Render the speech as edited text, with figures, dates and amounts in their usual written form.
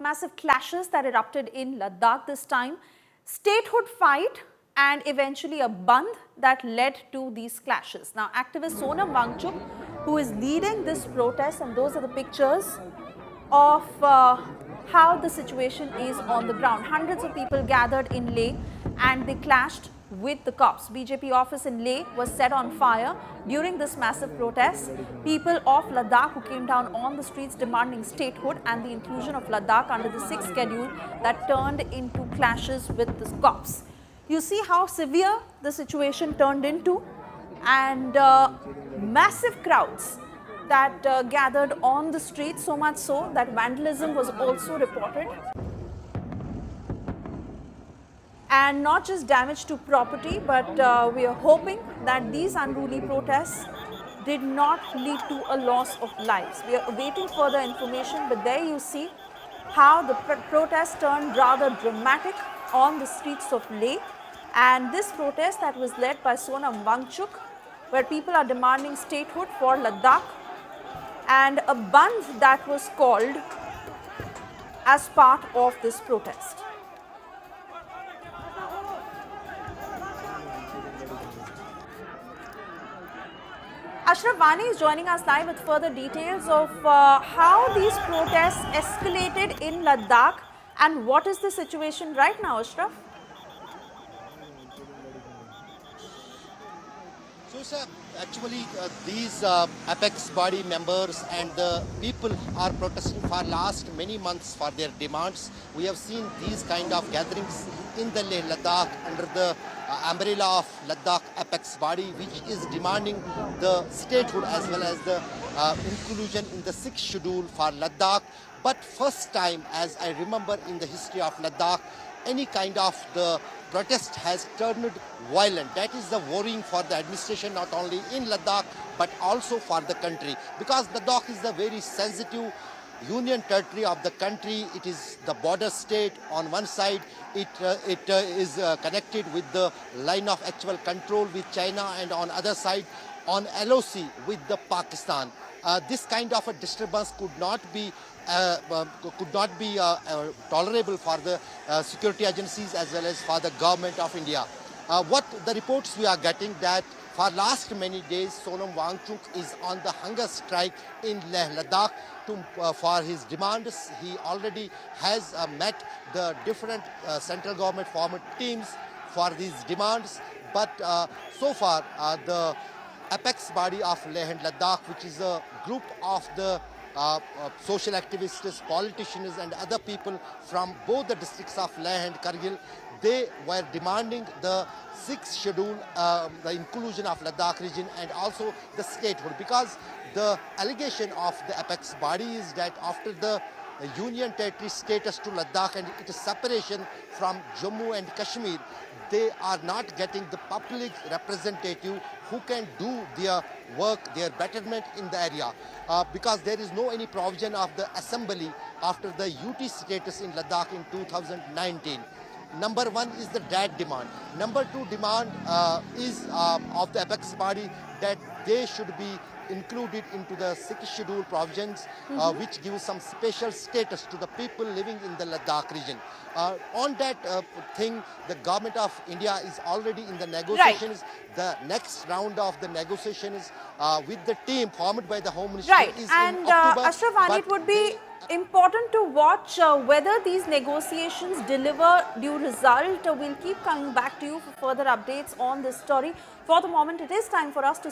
massive clashes that erupted in Ladakh this time, statehood fight and eventually a bandh that led to these clashes. Now, activist Sonam Wangchuk, who is leading this protest, and those are the pictures of how the situation is on the ground. Hundreds of people gathered in Leh and they clashed with the cops. BJP office in Leh was set on fire during this massive protest. People of Ladakh who came down on the streets demanding statehood and the inclusion of Ladakh under the 6th schedule that turned into clashes with the cops. You see how severe the situation turned into, and massive crowds that gathered on the streets, so much so that vandalism was also reported. And not just damage to property, but we are hoping that these unruly protests did not lead to a loss of lives. We are awaiting further information, but there you see how the protest turned rather dramatic on the streets of Leh. And this protest that was led by Sonam Wangchuk, where people are demanding statehood for Ladakh, and a bandh that was called as part of this protest. Ashraf Wani is joining us live with further details of how these protests escalated in Ladakh and what is the situation right now, Ashraf? So, sir, actually, these Apex body members and the people are protesting for last many months for their demands. We have seen these kind of gatherings in the Leh Ladakh under the umbrella of Ladakh Apex body, which is demanding the statehood as well as the inclusion in the 6th schedule for Ladakh. But first time, as I remember in the history of Ladakh, any kind of the protest has turned violent. That is the worrying for the administration, not only in Ladakh, but also for the country. Because Ladakh is a very sensitive union territory of the country. It is the border state. On one side, it is connected with the line of actual control with China, and on other side, on LOC with the Pakistan. This kind of a disturbance could not be tolerable for the security agencies as well as for the government of India. What the reports we are getting that for last many days, Sonam Wangchuk is on the hunger strike in Leh Ladakh for his demands. He already has met the different central government formed teams for these demands. But so far, the Apex body of Leh and Ladakh, which is a group of the social activists, politicians and other people from both the districts of Leh and Kargil, they were demanding the 6th schedule, the inclusion of Ladakh region and also the statehood, because the allegation of the Apex body is that after the union territory status to Ladakh and its separation from Jammu and Kashmir, they are not getting the public representative who can do their work, their betterment in the area, because there is no any provision of the assembly after the UT status in Ladakh in 2019. Number one is the that demand. Number two demand is of the Apex body that they should be included into the 6th schedule provisions, which gives some special status to the people living in the Ladakh region. On that thing, the government of India is already in the negotiations. Right. The next round of the negotiations with the team formed by the Home Ministry is in October. Ashraf Wani, it would be important to watch whether these negotiations deliver due result. We'll keep coming back to you for further updates on this story. For the moment, it is time for us to